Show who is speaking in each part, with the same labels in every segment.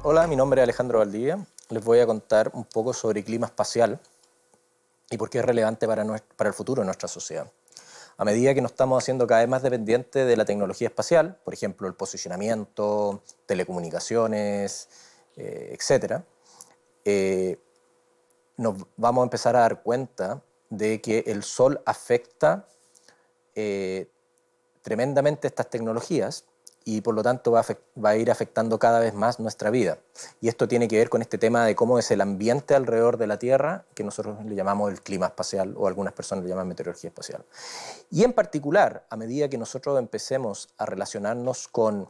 Speaker 1: Hola, mi nombre es Alejandro Valdivia. Les voy a contar un poco sobre clima espacial y por qué es relevante para el futuro de nuestra sociedad. A medida que nos estamos haciendo cada vez más dependientes de la tecnología espacial, por ejemplo, el posicionamiento, telecomunicaciones, etcétera, eh, nos vamos a empezar a dar cuenta de que el Sol afecta eh, tremendamente estas tecnologías y por lo tanto va a ir afectando cada vez más nuestra vida. Y esto tiene que ver con este tema de cómo es el ambiente alrededor de la Tierra, que nosotros le llamamos el clima espacial o algunas personas le llaman meteorología espacial. Y en particular, a medida que nosotros empecemos a relacionarnos con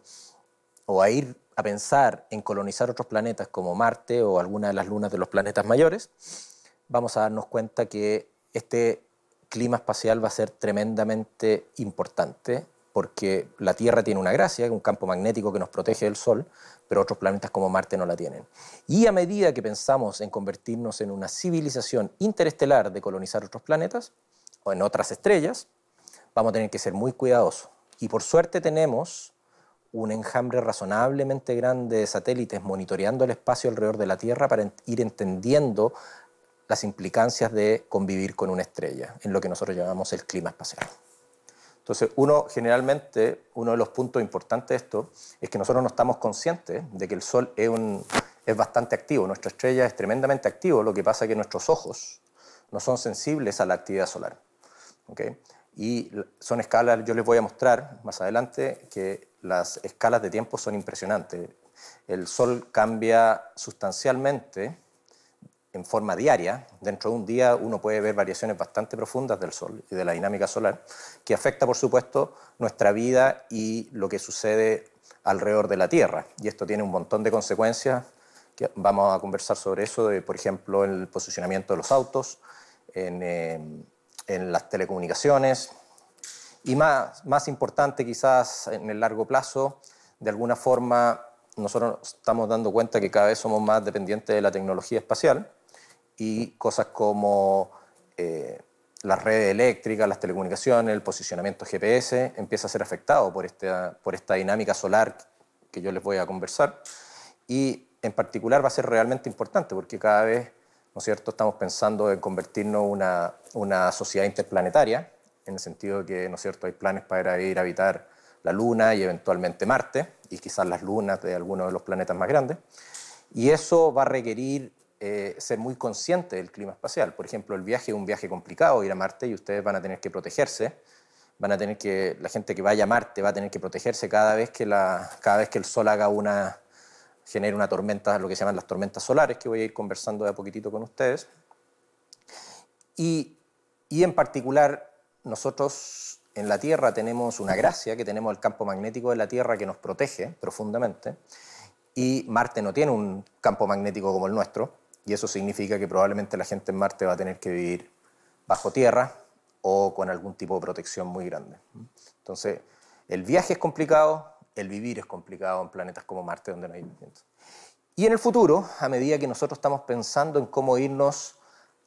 Speaker 1: o a ir a pensar en colonizar otros planetas como Marte o alguna de las lunas de los planetas mayores, vamos a darnos cuenta que este clima espacial va a ser tremendamente importante porque la Tierra tiene una gracia, un campo magnético que nos protege del Sol, pero otros planetas como Marte no la tienen. Y a medida que pensamos en convertirnos en una civilización interestelar de colonizar otros planetas o en otras estrellas, vamos a tener que ser muy cuidadosos. Y por suerte tenemos un enjambre razonablemente grande de satélites monitoreando el espacio alrededor de la Tierra para ir entendiendo las implicancias de convivir con una estrella, en lo que nosotros llamamos el clima espacial. Entonces, generalmente, uno de los puntos importantes de esto es que nosotros no estamos conscientes de que el Sol es bastante activo, nuestra estrella es tremendamente activo, lo que pasa es que nuestros ojos no son sensibles a la actividad solar. ¿Okay? Y son escalas, yo les voy a mostrar más adelante que las escalas de tiempo son impresionantes. El Sol cambia sustancialmente en forma diaria. Dentro de un día uno puede ver variaciones bastante profundas del Sol y de la dinámica solar, que afecta, por supuesto, nuestra vida y lo que sucede alrededor de la Tierra. Y esto tiene un montón de consecuencias, que vamos a conversar sobre eso, por ejemplo, en el posicionamiento de los autos, en las telecomunicaciones, y más importante quizás en el largo plazo, de alguna forma nosotros nos estamos dando cuenta que cada vez somos más dependientes de la tecnología espacial, y cosas como las redes eléctricas, las telecomunicaciones, el posicionamiento GPS, empieza a ser afectado por esta dinámica solar que yo les voy a conversar. Y en particular va a ser realmente importante porque cada vez, ¿no es cierto?, estamos pensando en convertirnos en una sociedad interplanetaria, en el sentido de que, ¿no es cierto?, hay planes para ir a habitar la Luna y eventualmente Marte, y quizás las lunas de algunos de los planetas más grandes. Y eso va a requerir ser muy consciente del clima espacial. Por ejemplo, el viaje es un viaje complicado, ir a Marte, y ustedes van a tener que protegerse, la gente que vaya a Marte va a tener que protegerse cada vez que el Sol genere una tormenta, lo que se llaman las tormentas solares, que voy a ir conversando de a poquitito con ustedes. Y en particular, nosotros en la Tierra tenemos una gracia, que tenemos el campo magnético de la Tierra que nos protege profundamente, y Marte no tiene un campo magnético como el nuestro, y eso significa que probablemente la gente en Marte va a tener que vivir bajo tierra o con algún tipo de protección muy grande. Entonces, el viaje es complicado, el vivir es complicado en planetas como Marte, donde no hay viento. Y en el futuro, a medida que nosotros estamos pensando en cómo irnos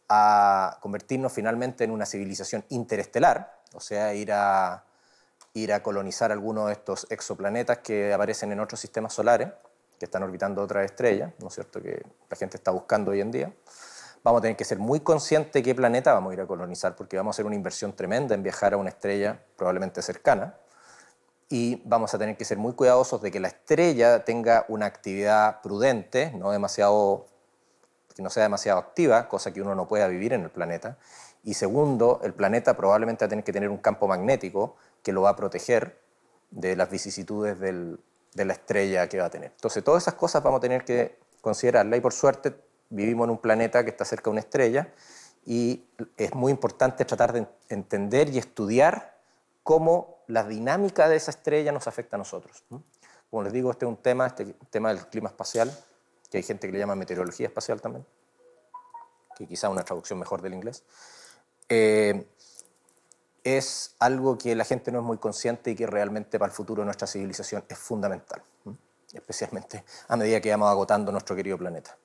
Speaker 1: a convertirnos finalmente en una civilización interestelar, o sea, ir a colonizar algunos de estos exoplanetas que aparecen en otros sistemas solares, que están orbitando otras estrellas, ¿no es cierto?, que la gente está buscando hoy en día, vamos a tener que ser muy conscientes de qué planeta vamos a ir a colonizar, porque vamos a hacer una inversión tremenda en viajar a una estrella probablemente cercana, y vamos a tener que ser muy cuidadosos de que la estrella tenga una actividad prudente, que no sea demasiado activa, cosa que uno no pueda vivir en el planeta. Y segundo, el planeta probablemente va a tener que tener un campo magnético que lo va a proteger de las vicisitudes de la estrella que va a tener. Entonces, todas esas cosas vamos a tener que considerarlas, y por suerte vivimos en un planeta que está cerca de una estrella, y es muy importante tratar de entender y estudiar cómo la dinámica de esa estrella nos afecta a nosotros. Como les digo, este tema del clima espacial, que hay gente que le llama meteorología espacial también, que quizá una traducción mejor del inglés, es algo que la gente no es muy consciente y que realmente para el futuro de nuestra civilización es fundamental, especialmente a medida que vamos agotando nuestro querido planeta.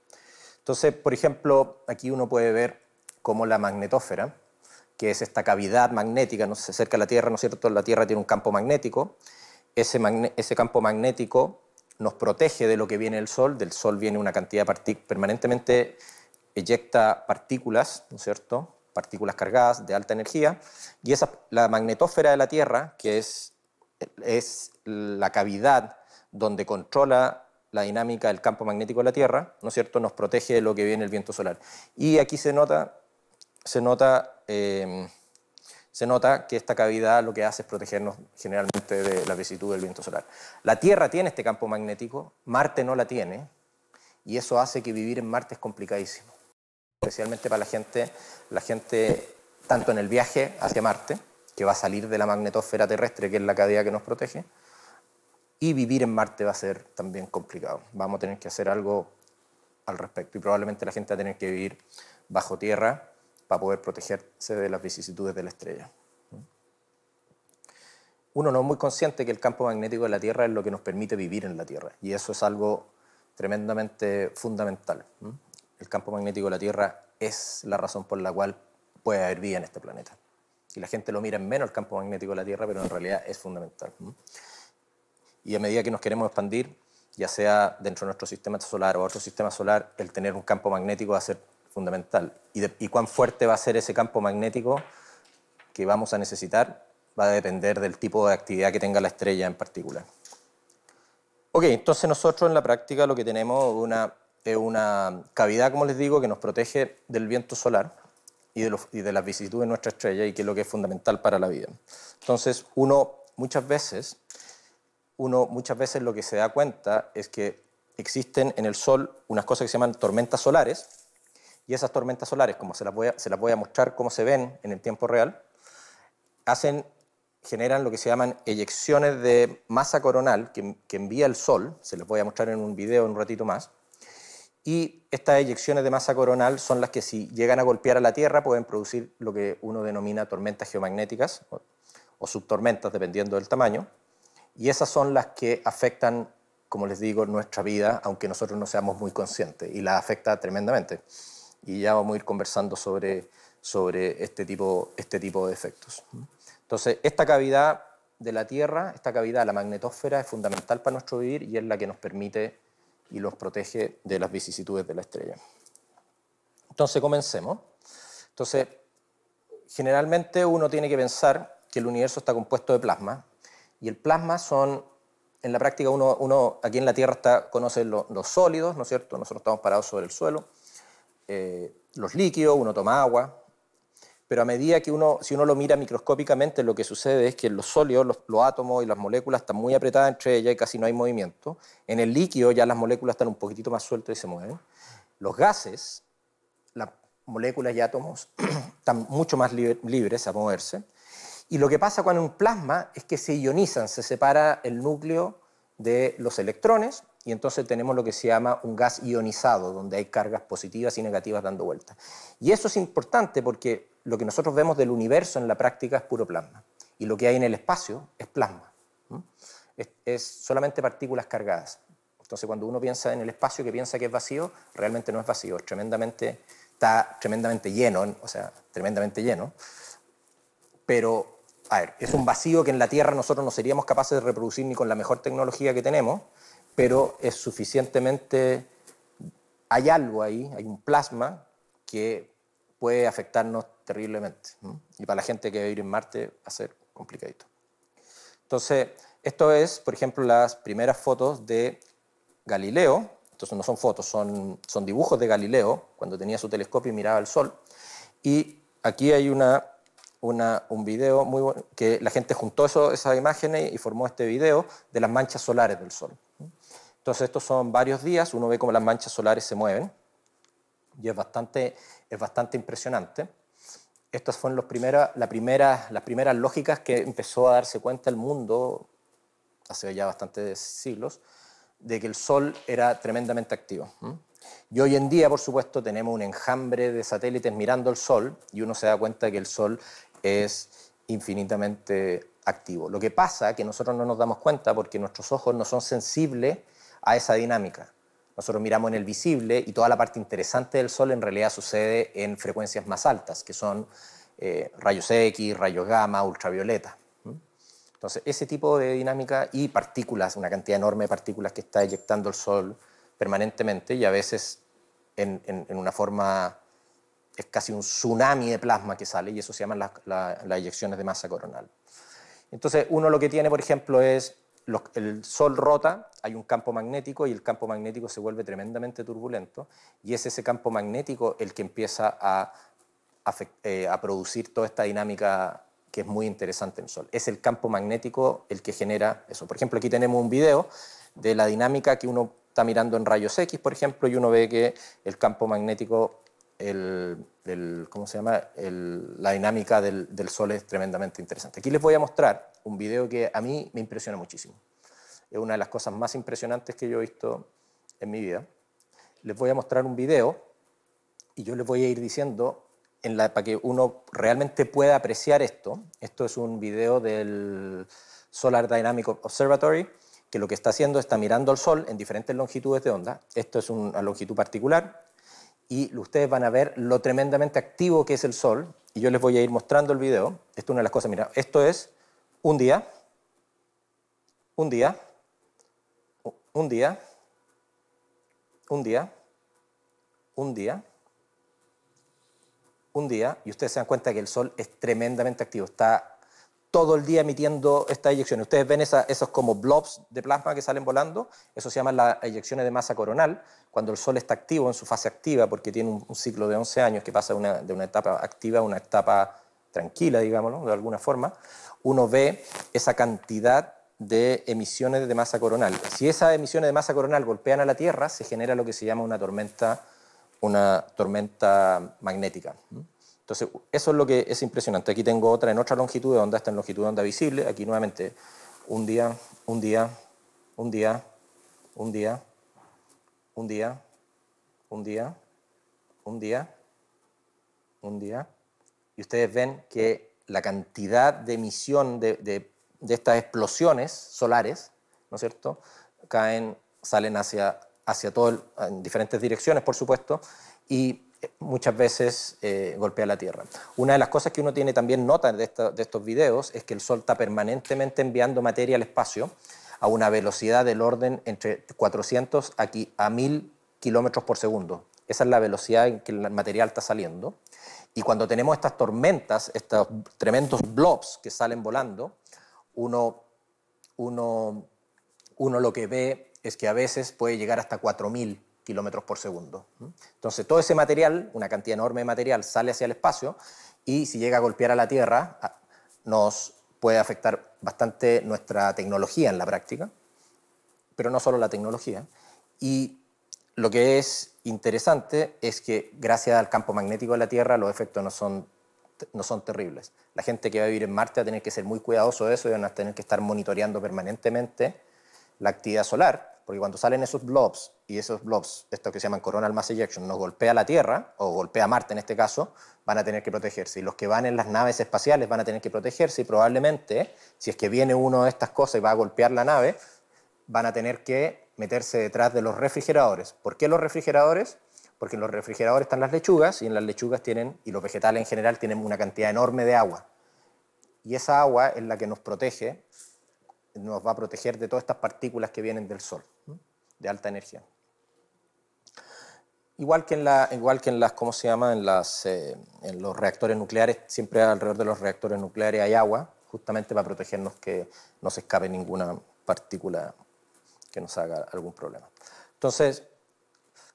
Speaker 1: Entonces, por ejemplo, aquí uno puede ver cómo la magnetósfera, que es esta cavidad magnética, no se acerca a la Tierra, ¿no es cierto? La Tierra tiene un campo magnético, ese campo magnético nos protege de lo que viene del sol viene una cantidad permanentemente eyecta partículas, ¿no es cierto? Partículas cargadas de alta energía, y la magnetosfera de la Tierra, que es la cavidad donde controla la dinámica del campo magnético de la Tierra, ¿no es cierto?, nos protege de lo que viene el viento solar. Y aquí se nota que esta cavidad lo que hace es protegernos generalmente de la vicisitud del viento solar. La Tierra tiene este campo magnético, Marte no la tiene, y eso hace que vivir en Marte es complicadísimo, especialmente para la gente tanto en el viaje hacia Marte, que va a salir de la magnetosfera terrestre, que es la cavidad que nos protege, y vivir en Marte va a ser también complicado. Vamos a tener que hacer algo al respecto, y probablemente la gente va a tener que vivir bajo tierra para poder protegerse de las vicisitudes de la estrella. Uno no es muy consciente que el campo magnético de la Tierra es lo que nos permite vivir en la Tierra, y eso es algo tremendamente fundamental. El campo magnético de la Tierra es la razón por la cual puede haber vida en este planeta. Y la gente lo mira en menos el campo magnético de la Tierra, pero en realidad es fundamental. Y a medida que nos queremos expandir, ya sea dentro de nuestro sistema solar o otro sistema solar, el tener un campo magnético va a ser fundamental. Y cuán fuerte va a ser ese campo magnético que vamos a necesitar va a depender del tipo de actividad que tenga la estrella en particular. Ok, entonces nosotros en la práctica lo que tenemos es una cavidad, como les digo, que nos protege del viento solar y de las vicisitudes de nuestra estrella, y que es lo que es fundamental para la vida. Entonces muchas veces lo que se da cuenta es que existen en el Sol unas cosas que se llaman tormentas solares, y esas tormentas solares, como se las voy a mostrar cómo se ven en el tiempo real, generan lo que se llaman eyecciones de masa coronal que envía el Sol. Se les voy a mostrar en un video en un ratito más. Y estas eyecciones de masa coronal son las que, si llegan a golpear a la Tierra, pueden producir lo que uno denomina tormentas geomagnéticas o subtormentas, dependiendo del tamaño. Y esas son las que afectan, como les digo, nuestra vida, aunque nosotros no seamos muy conscientes, y la afecta tremendamente. Y ya vamos a ir conversando sobre este tipo de efectos. Entonces, esta cavidad de la Tierra, esta cavidad, la magnetosfera, es fundamental para nuestro vivir, y es la que nos permite y nos protege de las vicisitudes de la estrella. Entonces, comencemos. Entonces, generalmente uno tiene que pensar que el universo está compuesto de plasma, y el plasma en la práctica, uno aquí en la Tierra conoce los sólidos, ¿no es cierto? Nosotros estamos parados sobre el suelo, los líquidos, uno toma agua, pero a medida que si uno lo mira microscópicamente, lo que sucede es que en los sólidos, los átomos y las moléculas están muy apretadas entre ellas y casi no hay movimiento. En el líquido ya las moléculas están un poquitito más sueltas y se mueven. Los gases, las moléculas y átomos están mucho más libres a moverse. Y lo que pasa con un plasma es que se ionizan, se separa el núcleo de los electrones, y entonces tenemos lo que se llama un gas ionizado, donde hay cargas positivas y negativas dando vueltas. Y eso es importante porque lo que nosotros vemos del universo en la práctica es puro plasma, y lo que hay en el espacio es plasma. Es solamente partículas cargadas. Entonces, cuando uno piensa en el espacio, que piensa que es vacío, realmente no es vacío, está tremendamente lleno, o sea, tremendamente lleno, pero a ver, es un vacío que en la Tierra nosotros no seríamos capaces de reproducir ni con la mejor tecnología que tenemos, pero es suficientemente, hay algo ahí, hay un plasma que puede afectarnos terriblemente. Y para la gente que va a vivir en Marte va a ser complicadito. Entonces, esto es, por ejemplo, las primeras fotos de Galileo. Entonces no son fotos, son dibujos de Galileo, cuando tenía su telescopio y miraba el Sol. Y aquí hay un video muy bueno, que la gente juntó esas imágenes y formó este video de las manchas solares del Sol. Entonces estos son varios días, uno ve cómo las manchas solares se mueven, y es bastante impresionante. Estas fueron las primeras lógicas que empezó a darse cuenta el mundo, hace ya bastantes siglos, de que el Sol era tremendamente activo. Y hoy en día, por supuesto, tenemos un enjambre de satélites mirando el Sol, y uno se da cuenta de que el Sol es infinitamente activo. Lo que pasa es que nosotros no nos damos cuenta porque nuestros ojos no son sensibles a esa dinámica. Nosotros miramos en el visible, y toda la parte interesante del Sol en realidad sucede en frecuencias más altas, que son rayos X, rayos gamma, ultravioleta. Entonces Entonces, ese tipo de dinámica y partículas, una cantidad enorme de partículas que está eyectando el Sol permanentemente y a veces en una forma, es casi un tsunami de plasma que sale y eso se llaman las eyecciones de masa coronal. Entonces, uno lo que tiene, por ejemplo, es el Sol rota, hay un campo magnético y el campo magnético se vuelve tremendamente turbulento y es ese campo magnético el que empieza a producir toda esta dinámica que es muy interesante en el Sol. Es el campo magnético el que genera eso. Por ejemplo, aquí tenemos un video de la dinámica que uno está mirando en rayos X, por ejemplo, y uno ve que el campo magnético, ¿cómo se llama? La dinámica del Sol es tremendamente interesante. Aquí les voy a mostrar un video que a mí me impresiona muchísimo. Es una de las cosas más impresionantes que yo he visto en mi vida. Les voy a mostrar un video y yo les voy a ir diciendo para que uno realmente pueda apreciar esto. Esto es un video del Solar Dynamic Observatory, que lo que está haciendo está mirando al Sol en diferentes longitudes de onda. Esto es una longitud particular y ustedes van a ver lo tremendamente activo que es el Sol y yo les voy a ir mostrando el video. Esto es una de las cosas, mira, esto es un día, un día, un día, un día, un día, un día, y ustedes se dan cuenta que el Sol es tremendamente activo, está todo el día emitiendo estas eyecciones. Ustedes ven esos como blobs de plasma que salen volando, eso se llaman las eyecciones de masa coronal, cuando el Sol está activo, en su fase activa, porque tiene un ciclo de 11 años que pasa de una etapa activa a una etapa tranquila, digámoslo, de alguna forma, uno ve esa cantidad de emisiones de masa coronal. Si esas emisiones de masa coronal golpean a la Tierra, se genera lo que se llama una tormenta magnética. Entonces, eso es lo que es impresionante. Aquí tengo otra en otra longitud de onda, esta en longitud de onda visible. Aquí nuevamente, un día, un día, un día, un día, un día, un día, un día, un día. Y ustedes ven que la cantidad de emisión de estas explosiones solares, ¿no es cierto?, salen hacia en diferentes direcciones, por supuesto, y muchas veces golpea la Tierra. Una de las cosas que uno tiene también nota de estos videos es que el Sol está permanentemente enviando materia al espacio a una velocidad del orden entre 400 a 1000 kilómetros por segundo. Esa es la velocidad en que el material está saliendo. Y cuando tenemos estas tormentas, estos tremendos blobs que salen volando, uno lo que ve es que a veces puede llegar hasta 4000 kilómetros por segundo. Entonces, todo ese material, una cantidad enorme de material, sale hacia el espacio y si llega a golpear a la Tierra, nos puede afectar bastante nuestra tecnología en la práctica, pero no solo la tecnología. Y lo que es interesante es que gracias al campo magnético de la Tierra los efectos no son terribles. La gente que va a vivir en Marte va a tener que ser muy cuidadoso de eso y van a tener que estar monitoreando permanentemente la actividad solar, porque cuando salen esos blobs, y esos blobs, estos que se llaman coronal mass ejection, nos golpea la Tierra, o golpea Marte en este caso, van a tener que protegerse. Y los que van en las naves espaciales van a tener que protegerse y probablemente, si es que viene uno de estas cosas y va a golpear la nave, van a tener que meterse detrás de los refrigeradores. ¿Por qué los refrigeradores? Porque en los refrigeradores están las lechugas y en las lechugas y los vegetales en general tienen una cantidad enorme de agua. Y esa agua es la que nos protege, nos va a proteger de todas estas partículas que vienen del Sol, de alta energía. Igual que en las, ¿cómo se llama? En los reactores nucleares, siempre alrededor de los reactores nucleares hay agua, justamente para protegernos que no se escape ninguna partícula que nos haga algún problema. Entonces,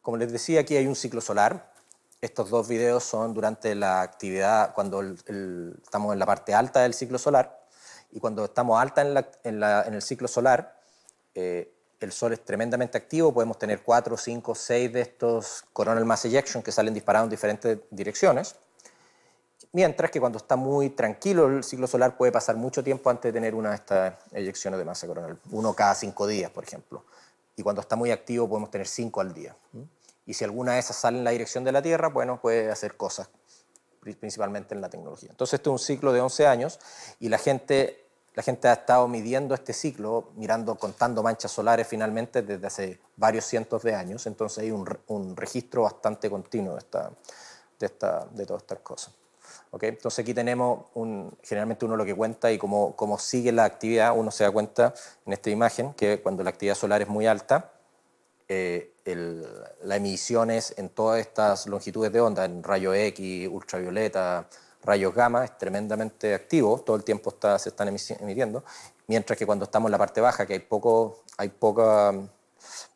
Speaker 1: como les decía, aquí hay un ciclo solar. Estos dos videos son durante la actividad, cuando estamos en la parte alta del ciclo solar, y cuando estamos alta en el ciclo solar, el Sol es tremendamente activo, podemos tener 4, 5, 6 de estos coronal mass ejection que salen disparados en diferentes direcciones, mientras que cuando está muy tranquilo el ciclo solar puede pasar mucho tiempo antes de tener una de estas eyecciones de masa coronal, uno cada 5 días, por ejemplo, y cuando está muy activo podemos tener 5 al día. Y si alguna de esas sale en la dirección de la Tierra, bueno, puede hacer cosas, principalmente en la tecnología. Entonces este es un ciclo de 11 años y la gente ha estado midiendo este ciclo, contando manchas solares finalmente desde hace varios cientos de años, entonces hay un registro bastante continuo de todas estas cosas. ¿Okay? Entonces aquí tenemos, generalmente uno lo que cuenta y cómo sigue la actividad, uno se da cuenta en esta imagen que cuando la actividad solar es muy alta, la emisión es en todas estas longitudes de onda, en rayo X, ultravioleta, rayos gamma, es tremendamente activo, todo el tiempo se están emitiendo, mientras que cuando estamos en la parte baja, que hay pocas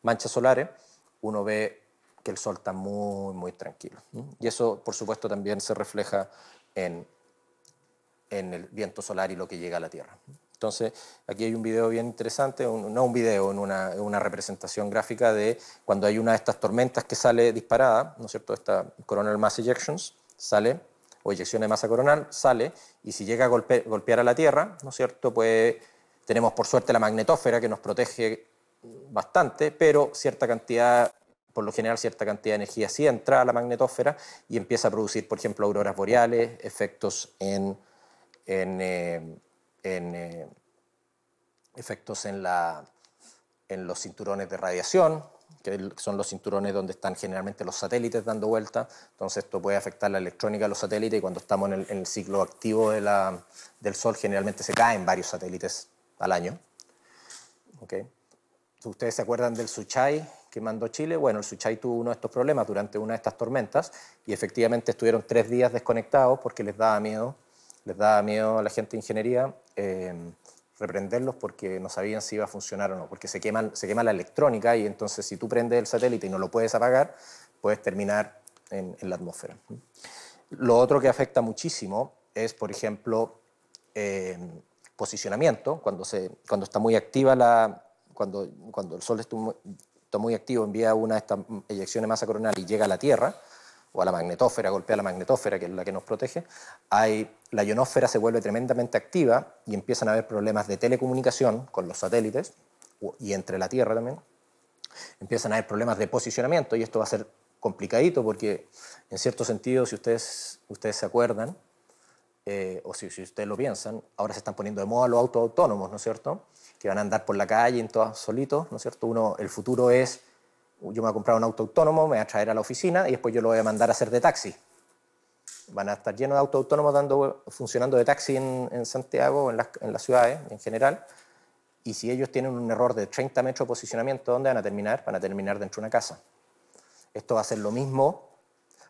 Speaker 1: manchas solares, uno ve que el sol está muy, muy tranquilo. Y eso, por supuesto, también se refleja en el viento solar y lo que llega a la Tierra. Entonces, aquí hay un video bien interesante, no un video, una representación gráfica de cuando hay una de estas tormentas que sale disparada, ¿no es cierto? Esta coronal mass ejections sale, o eyección de masa coronal, sale, y si llega a golpear a la Tierra, ¿no es cierto? Pues tenemos por suerte la magnetósfera que nos protege bastante, pero cierta cantidad, por lo general cierta cantidad de energía sí entra a la magnetósfera y empieza a producir, por ejemplo, auroras boreales, efectos efectos en los cinturones de radiación, que son los cinturones donde están generalmente los satélites dando vuelta. Entonces esto puede afectar la electrónica de los satélites y cuando estamos en el ciclo activo del Sol generalmente se caen varios satélites al año. ¿Okay? ¿Ustedes se acuerdan del Suchai que mandó Chile? Bueno, el Suchai tuvo uno de estos problemas durante una de estas tormentas y efectivamente estuvieron 3 días desconectados porque les daba miedo a la gente de ingeniería reprenderlos porque no sabían si iba a funcionar o no, porque se quema la electrónica y entonces si tú prendes el satélite y no lo puedes apagar, puedes terminar en la atmósfera. Lo otro que afecta muchísimo es, por ejemplo, posicionamiento, cuando está muy activa cuando el Sol está muy activo, envía una de estas eyecciones de masa coronal y llega a la Tierra, o a la magnetósfera, golpea la magnetósfera, que es la que nos protege, la ionosfera se vuelve tremendamente activa y empiezan a haber problemas de telecomunicación con los satélites y entre la Tierra también. Empiezan a haber problemas de posicionamiento y esto va a ser complicadito porque, en cierto sentido, si ustedes se acuerdan, o si ustedes lo piensan, ahora se están poniendo de moda los autos autónomos, ¿no es cierto? Que van a andar por la calle en todas solitos, ¿no es cierto? El futuro es, yo me voy a comprar un auto autónomo, me voy a traer a la oficina y después yo lo voy a mandar a hacer de taxi. Van a estar llenos de autos autónomos funcionando de taxi en Santiago, en las ciudades en general, y si ellos tienen un error de 30 metros de posicionamiento, ¿dónde van a terminar? Van a terminar dentro de una casa. Esto va a ser lo mismo.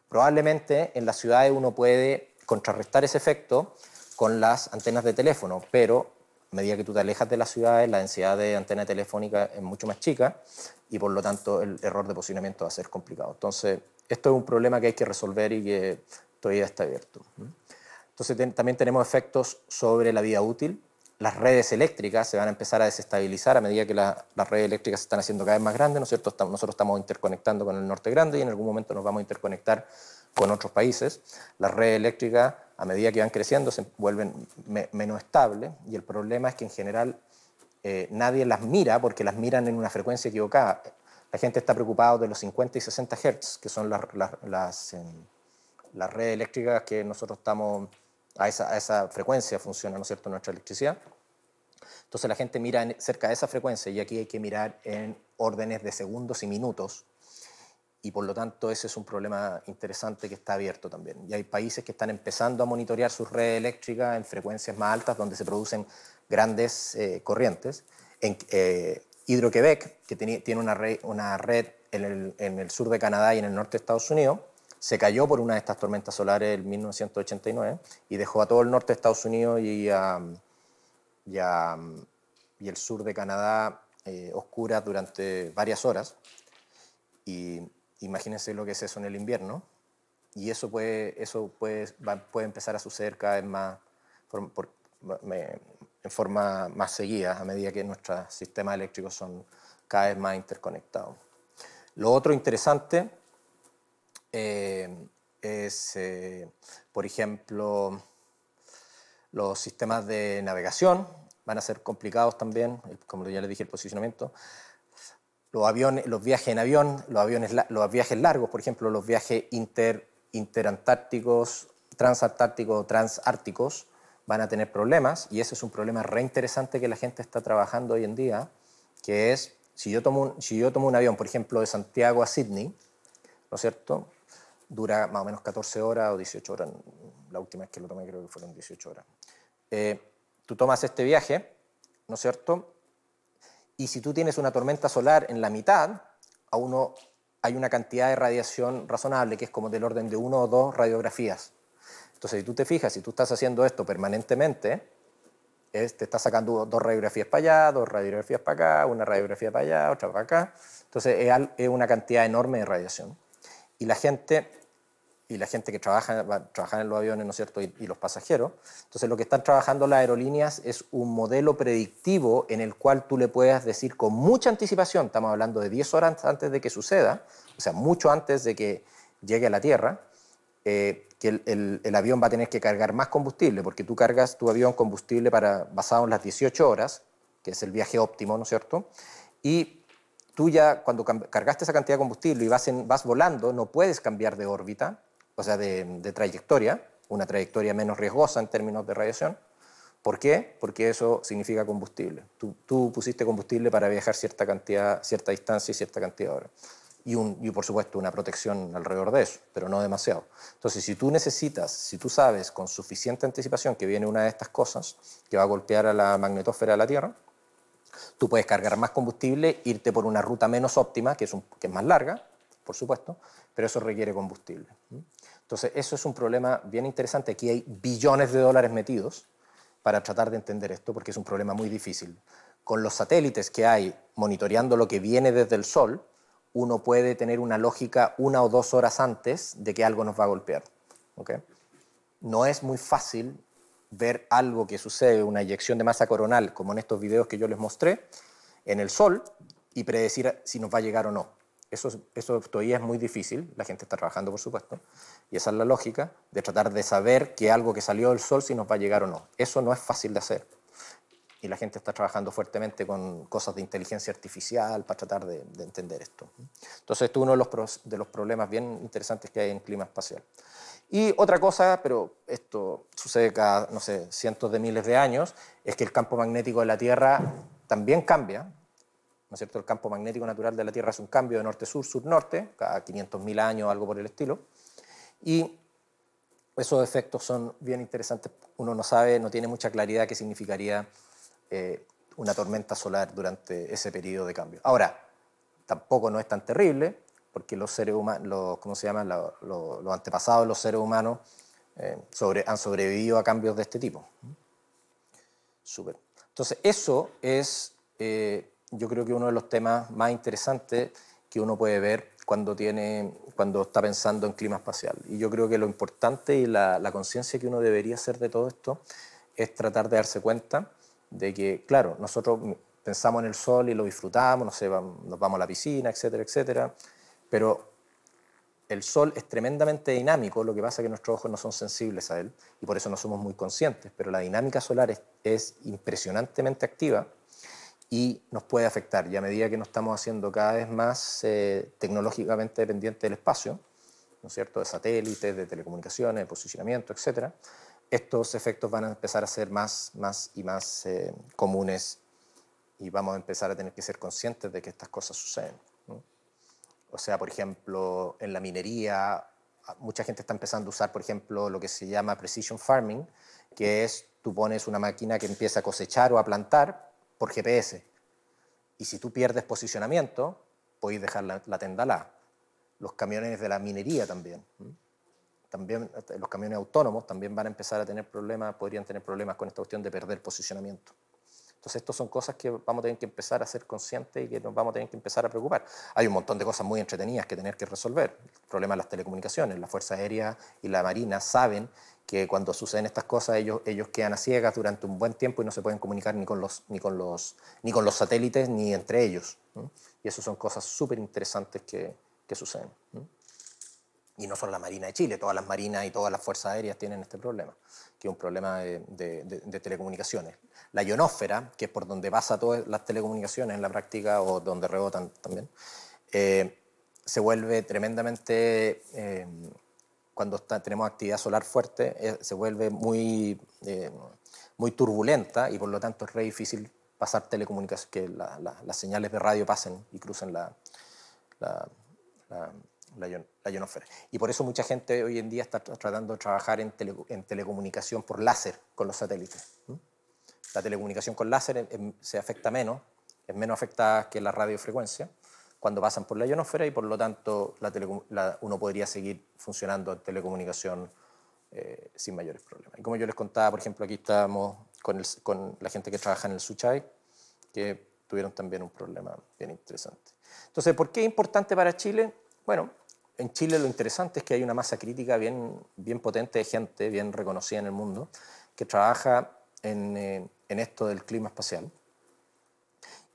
Speaker 1: Probablemente en las ciudades uno puede contrarrestar ese efecto con las antenas de teléfono, pero a medida que tú te alejas de las ciudades, la densidad de antena telefónica es mucho más chica y por lo tanto el error de posicionamiento va a ser complicado. Entonces, esto es un problema que hay que resolver y que todavía está abierto. Entonces, también tenemos efectos sobre la vida útil. Las redes eléctricas se van a empezar a desestabilizar a medida que las redes eléctricas se están haciendo cada vez más grandes, ¿no es cierto? Nosotros estamos interconectando con el norte grande y en algún momento nos vamos a interconectar con otros países. Las redes eléctricas, a medida que van creciendo, se vuelven menos estables y el problema es que en general nadie las mira porque las miran en una frecuencia equivocada. La gente está preocupada de los 50 y 60 Hz, que son las redes eléctricas que nosotros estamos, a esa frecuencia funciona, ¿no es cierto?, nuestra electricidad. Entonces la gente mira cerca de esa frecuencia y aquí hay que mirar en órdenes de segundos y minutos y por lo tanto ese es un problema interesante que está abierto también. Y hay países que están empezando a monitorear sus redes eléctricas en frecuencias más altas donde se producen grandes corrientes. Hydro-Québec, que tiene una red en el sur de Canadá y en el norte de Estados Unidos, se cayó por una de estas tormentas solares en 1989 y dejó a todo el norte de Estados Unidos y el sur de Canadá oscuras durante varias horas. Y imagínense lo que es eso en el invierno. Y eso puede empezar a suceder cada vez más en forma más seguida a medida que nuestros sistemas eléctricos son cada vez más interconectados. Lo otro interesante es, por ejemplo, los sistemas de navegación van a ser complicados también, como ya les dije, el posicionamiento. Los viajes en avión, los viajes largos, por ejemplo, los viajes interantárticos, transantárticos, transárticos, van a tener problemas y ese es un problema re interesante que la gente está trabajando hoy en día, que es, si yo tomo un avión, por ejemplo, de Santiago a Sydney, ¿no es cierto?, dura más o menos 14 horas o 18 horas, la última vez que lo tomé creo que fueron 18 horas. Tú tomas este viaje, ¿no es cierto? Y si tú tienes una tormenta solar en la mitad, hay una cantidad de radiación razonable que es como del orden de 1 o 2 radiografías. Entonces, si tú te fijas, si tú estás haciendo esto permanentemente, te estás sacando 2 radiografías para allá, 2 radiografías para acá, una radiografía para allá, otra para acá. Entonces, es una cantidad enorme de radiación. Y la gente que trabaja en los aviones, ¿no es cierto?, y los pasajeros. Entonces, lo que están trabajando las aerolíneas es un modelo predictivo en el cual tú le puedas decir con mucha anticipación, estamos hablando de 10 horas antes de que suceda, o sea, mucho antes de que llegue a la Tierra, que el avión va a tener que cargar más combustible, porque tú cargas tu avión combustible basado en las 18 horas, que es el viaje óptimo, ¿no es cierto?, y tú ya cuando cargaste esa cantidad de combustible y vas volando, no puedes cambiar de órbita, o sea, de trayectoria, una trayectoria menos riesgosa en términos de radiación. ¿Por qué? Porque eso significa combustible. Tú pusiste combustible para viajar cierta distancia y cierta cantidad de horas. Y por supuesto una protección alrededor de eso, pero no demasiado. Entonces, si tú sabes con suficiente anticipación que viene una de estas cosas que va a golpear a la magnetosfera de la Tierra, tú puedes cargar más combustible, irte por una ruta menos óptima, que es más larga, por supuesto, pero eso requiere combustible. Entonces, eso es un problema bien interesante. Aquí hay billones de dólares metidos para tratar de entender esto, porque es un problema muy difícil. Con los satélites que hay monitoreando lo que viene desde el Sol, uno puede tener una lógica 1 o 2 horas antes de que algo nos va a golpear. ¿Okay? No es muy fácil ver algo que sucede, una eyección de masa coronal, como en estos videos que yo les mostré, en el Sol, y predecir si nos va a llegar o no. Eso todavía es muy difícil, la gente está trabajando, por supuesto, y esa es la lógica de tratar de saber que algo que salió del Sol si nos va a llegar o no. Eso no es fácil de hacer. Y la gente está trabajando fuertemente con cosas de inteligencia artificial para tratar de entender esto. Entonces, esto es uno de los problemas bien interesantes que hay en clima espacial. Y otra cosa, pero esto sucede cada, no sé, cientos de miles de años, es que el campo magnético de la Tierra también cambia, ¿no es cierto? El campo magnético natural de la Tierra es un cambio de norte-sur, sur-norte, cada 500.000 años, algo por el estilo. Y esos efectos son bien interesantes. Uno no sabe, no tiene mucha claridad qué significaría una tormenta solar durante ese periodo de cambio. Ahora, tampoco no es tan terrible, porque los seres humanos, ¿cómo se llama? Los antepasados de los seres humanos han sobrevivido a cambios de este tipo. Súper. Entonces, eso es, yo creo que uno de los temas más interesantes que uno puede ver cuando está pensando en clima espacial. Y yo creo que lo importante y la conciencia que uno debería hacer de todo esto es tratar de darse cuenta de que, claro, nosotros pensamos en el sol y lo disfrutamos, no sé, nos vamos a la piscina, etcétera, etcétera, pero el sol es tremendamente dinámico, lo que pasa es que nuestros ojos no son sensibles a él y por eso no somos muy conscientes, pero la dinámica solar es impresionantemente activa y nos puede afectar. Y a medida que nos estamos haciendo cada vez más tecnológicamente dependientes del espacio, ¿no es cierto?, de satélites, de telecomunicaciones, de posicionamiento, etcétera, estos efectos van a empezar a ser más y más comunes y vamos a empezar a tener que ser conscientes de que estas cosas suceden, ¿no? O sea, por ejemplo, en la minería, mucha gente está empezando a usar, por ejemplo, lo que se llama precision farming, que es tú pones una máquina que empieza a cosechar o a plantar por GPS. Y si tú pierdes posicionamiento, podéis dejar la tenda alada. Los camiones de la minería también. También los camiones autónomos también van a empezar a tener problemas, podrían tener problemas con esta cuestión de perder posicionamiento. Entonces, estas son cosas que vamos a tener que empezar a ser conscientes y que nos vamos a tener que empezar a preocupar. Hay un montón de cosas muy entretenidas que tener que resolver. El problema de las telecomunicaciones. La Fuerza Aérea y la Marina saben que cuando suceden estas cosas ellos quedan a ciegas durante un buen tiempo y no se pueden comunicar ni con los satélites ni entre ellos, ¿no? Y eso son cosas súper interesantes que suceden, ¿no? Y no solo la Marina de Chile, todas las marinas y todas las fuerzas aéreas tienen este problema, que es un problema de telecomunicaciones. La ionosfera, que es por donde pasa todas las telecomunicaciones en la práctica o donde rebotan también, se vuelve tremendamente, cuando tenemos actividad solar fuerte, se vuelve muy turbulenta y por lo tanto es re difícil pasar telecomunicaciones, que las señales de radio pasen y crucen la ionosfera. Y por eso mucha gente hoy en día está tratando de trabajar en telecomunicación por láser con los satélites. La telecomunicación con láser se afecta menos, es menos afectada que la radiofrecuencia cuando pasan por la ionosfera y por lo tanto uno podría seguir funcionando en telecomunicación sin mayores problemas. Y como yo les contaba, por ejemplo, aquí estábamos con la gente que trabaja en el Suchai, que tuvieron también un problema bien interesante. Entonces, ¿por qué es importante para Chile? Bueno, en Chile lo interesante es que hay una masa crítica bien potente de gente, bien reconocida en el mundo, que trabaja en esto del clima espacial.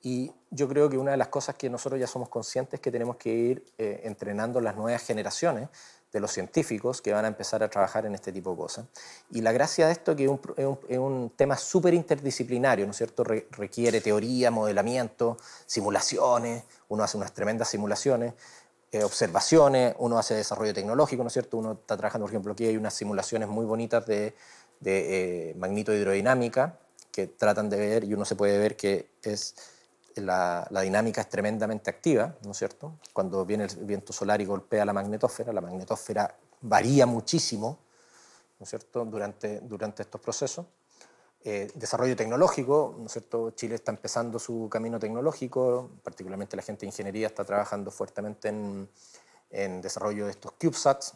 Speaker 1: Y yo creo que una de las cosas que nosotros ya somos conscientes es que tenemos que ir entrenando las nuevas generaciones de los científicos que van a empezar a trabajar en este tipo de cosas. Y la gracia de esto es que es un tema súper interdisciplinario, ¿no es cierto? Requiere teoría, modelamiento, simulaciones, uno hace unas tremendas simulaciones, observaciones, uno hace desarrollo tecnológico, ¿no es cierto? Uno está trabajando, por ejemplo, aquí hay unas simulaciones muy bonitas de magnetohidrodinámica que tratan de ver, y uno se puede ver que la dinámica es tremendamente activa, ¿no es cierto? Cuando viene el viento solar y golpea la magnetósfera varía muchísimo, ¿no es cierto?, durante estos procesos. Desarrollo tecnológico, ¿no es cierto? Chile está empezando su camino tecnológico, particularmente la gente de ingeniería está trabajando fuertemente en desarrollo de estos CubeSats,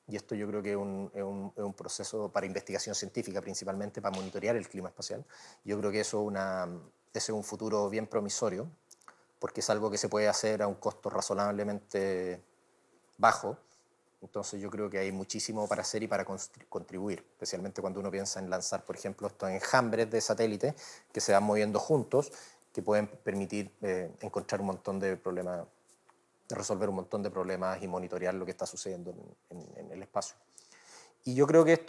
Speaker 1: y esto yo creo que es un proceso para investigación científica, principalmente para monitorear el clima espacial. Yo creo que ese es un futuro bien promisorio, porque es algo que se puede hacer a un costo razonablemente bajo. Entonces yo creo que hay muchísimo para hacer y para contribuir, especialmente cuando uno piensa en lanzar, por ejemplo, estos enjambres de satélites que se van moviendo juntos, que pueden permitir encontrar un montón de problemas, resolver un montón de problemas y monitorear lo que está sucediendo en el espacio. Y yo creo que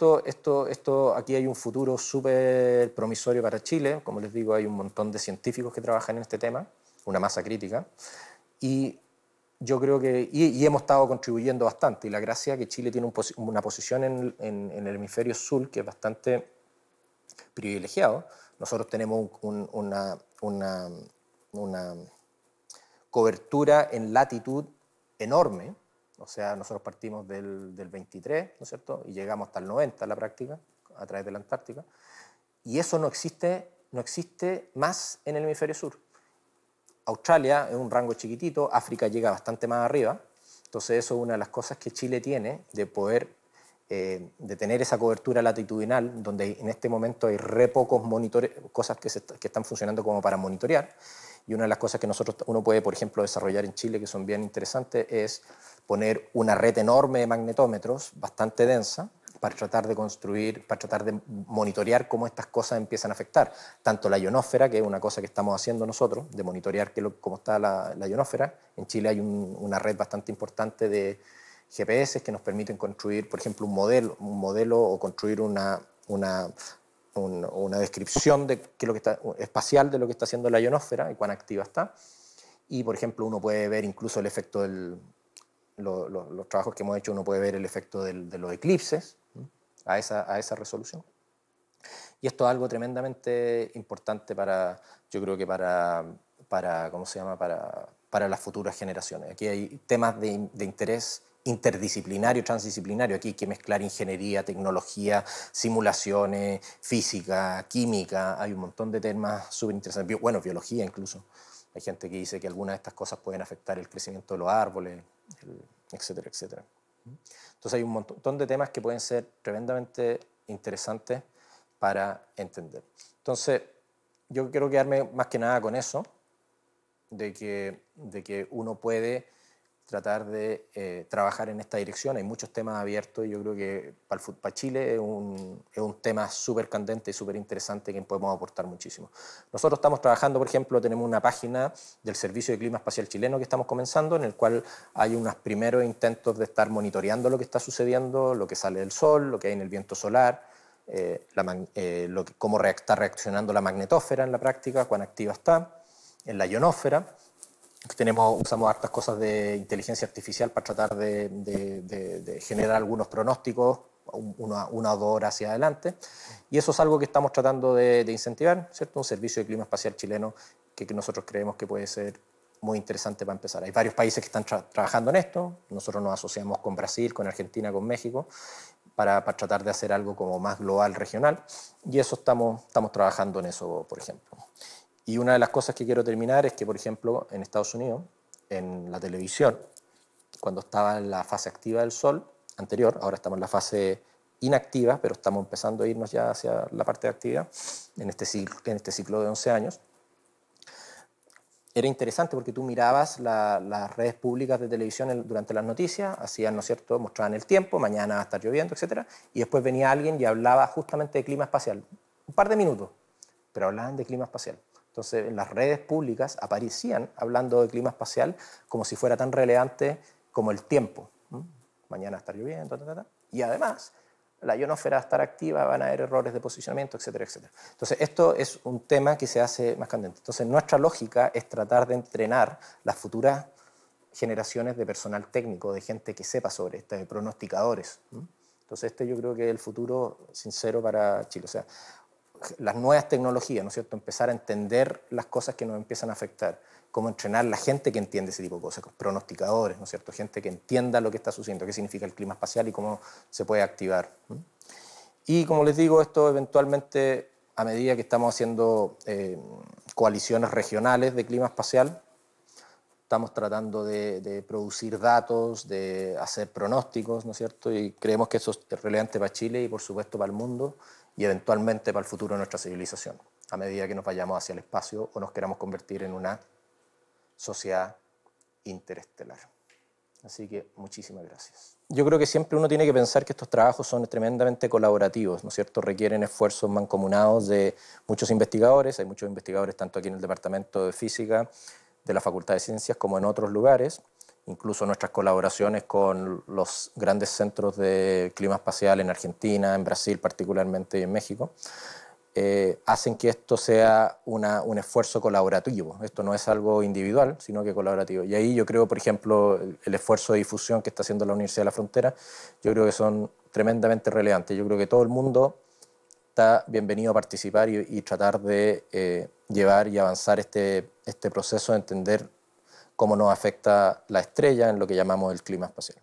Speaker 1: aquí hay un futuro súper promisorio para Chile. Como les digo, hay un montón de científicos que trabajan en este tema, una masa crítica, y yo creo que, y hemos estado contribuyendo bastante, y la gracia es que Chile tiene una posición en el hemisferio sur que es bastante privilegiado. Nosotros tenemos una cobertura en latitud enorme, o sea, nosotros partimos del 23, ¿no es cierto?, y llegamos hasta el 90 en la práctica, a través de la Antártica, y eso no existe más en el hemisferio sur. Australia es un rango chiquitito, África llega bastante más arriba, entonces eso es una de las cosas que Chile tiene de poder, de tener esa cobertura latitudinal, donde en este momento hay re pocos cosas que están funcionando como para monitorear, y una de las cosas que uno puede, por ejemplo, desarrollar en Chile, que son bien interesantes, es poner una red enorme de magnetómetros, bastante densa, para tratar de monitorear cómo estas cosas empiezan a afectar. Tanto la ionosfera, que es una cosa que estamos haciendo nosotros, de monitorear cómo está la ionósfera. En Chile hay una red bastante importante de GPS que nos permiten construir, por ejemplo, un modelo o construir una descripción de espacial de lo que está haciendo la ionósfera y cuán activa está. Y, por ejemplo, uno puede ver incluso el efecto los trabajos que hemos hecho, uno puede ver el efecto de los eclipses a esa resolución. Y esto es algo tremendamente importante yo creo que ¿cómo se llama?, para las futuras generaciones. Aquí hay temas de interés interdisciplinario, transdisciplinario. Aquí hay que mezclar ingeniería, tecnología, simulaciones, física, química. Hay un montón de temas súper interesantes. Bueno, biología incluso. Hay gente que dice que algunas de estas cosas pueden afectar el crecimiento de los árboles, etcétera, etcétera. Entonces hay un montón de temas que pueden ser tremendamente interesantes para entender. Entonces, yo quiero quedarme más que nada con eso, de que uno puede tratar de trabajar en esta dirección. Hay muchos temas abiertos y yo creo que para Chile es un tema súper candente y súper interesante que podemos aportar muchísimo. Nosotros estamos trabajando, por ejemplo, tenemos una página del Servicio de Clima Espacial Chileno que estamos comenzando, en el cual hay unos primeros intentos de estar monitoreando lo que está sucediendo, lo que sale del sol, lo que hay en el viento solar, cómo está reaccionando la magnetósfera en la práctica, cuán activa está, en la ionósfera. Usamos hartas cosas de inteligencia artificial para tratar de generar algunos pronósticos una o 2 horas hacia adelante, y eso es algo que estamos tratando de incentivar, ¿cierto? Un servicio de clima espacial chileno que nosotros creemos que puede ser muy interesante para empezar. Hay varios países que están trabajando en esto. Nosotros nos asociamos con Brasil, con Argentina, con México, para tratar de hacer algo como más global, regional. Y eso estamos trabajando en eso, por ejemplo. Y una de las cosas que quiero terminar es que, por ejemplo, en Estados Unidos, en la televisión, cuando estaba en la fase activa del sol anterior, ahora estamos en la fase inactiva, pero estamos empezando a irnos ya hacia la parte de actividad en este ciclo de 11 años. Era interesante porque tú mirabas las redes públicas de televisión durante las noticias, hacían, ¿no es cierto?, mostraban el tiempo, mañana va a estar lloviendo, etc. Y después venía alguien y hablaba justamente de clima espacial. Un par de minutos, pero hablaban de clima espacial. Entonces, en las redes públicas aparecían hablando de clima espacial como si fuera tan relevante como el tiempo. Mañana va a estar lloviendo, y además la ionosfera va a estar activa, van a haber errores de posicionamiento, etcétera, etcétera. Entonces, esto es un tema que se hace más candente. Entonces, nuestra lógica es tratar de entrenar las futuras generaciones de personal técnico, de gente que sepa sobre esto, de pronosticadores. Entonces, yo creo que es el futuro sincero para Chile. O sea, las nuevas tecnologías, ¿no es cierto? Empezar a entender las cosas que nos empiezan a afectar, cómo entrenar la gente que entiende ese tipo de cosas, pronosticadores, ¿no es cierto? Gente que entienda lo que está sucediendo, qué significa el clima espacial y cómo se puede activar. Y como les digo, esto eventualmente, a medida que estamos haciendo coaliciones regionales de clima espacial, estamos tratando de producir datos, de hacer pronósticos, ¿no es cierto? Y creemos que eso es relevante para Chile y, por supuesto, para el mundo y eventualmente para el futuro de nuestra civilización, a medida que nos vayamos hacia el espacio o nos queramos convertir en una sociedad interestelar. Así que muchísimas gracias. Yo creo que siempre uno tiene que pensar que estos trabajos son tremendamente colaborativos, ¿no es cierto? Requieren esfuerzos mancomunados de muchos investigadores. Hay muchos investigadores tanto aquí en el Departamento de Física de la Facultad de Ciencias como en otros lugares. Incluso nuestras colaboraciones con los grandes centros de clima espacial en Argentina, en Brasil particularmente y en México, hacen que esto sea un esfuerzo colaborativo. Esto no es algo individual, sino que colaborativo. Y ahí yo creo, por ejemplo, el esfuerzo de difusión que está haciendo la Universidad de la Frontera, yo creo que son tremendamente relevantes. Yo creo que todo el mundo está bienvenido a participar y tratar de llevar y avanzar este proceso de entender cómo nos afecta la estrella en lo que llamamos el clima espacial.